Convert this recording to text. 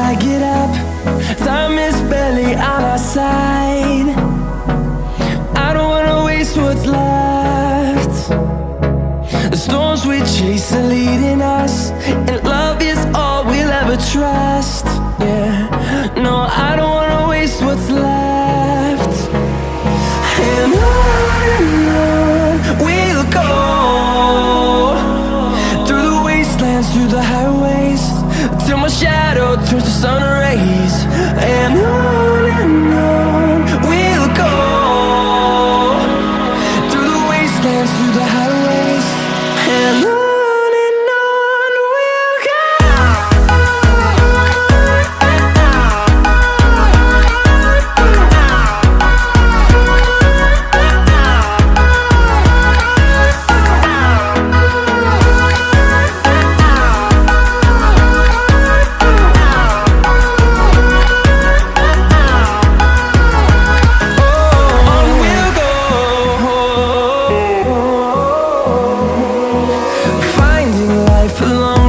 I get up, time is barely on our side. I don't wanna waste what's left. The storms we chase are leading us, and love is all we'll ever trust. Yeah, no, I don't wanna waste what's left. And on we'll go, through the wastelands, through the highways, till my shadow turns to sun rays. And on we'll go, through the wastelands, through the highways, and on we'll go. Finding life along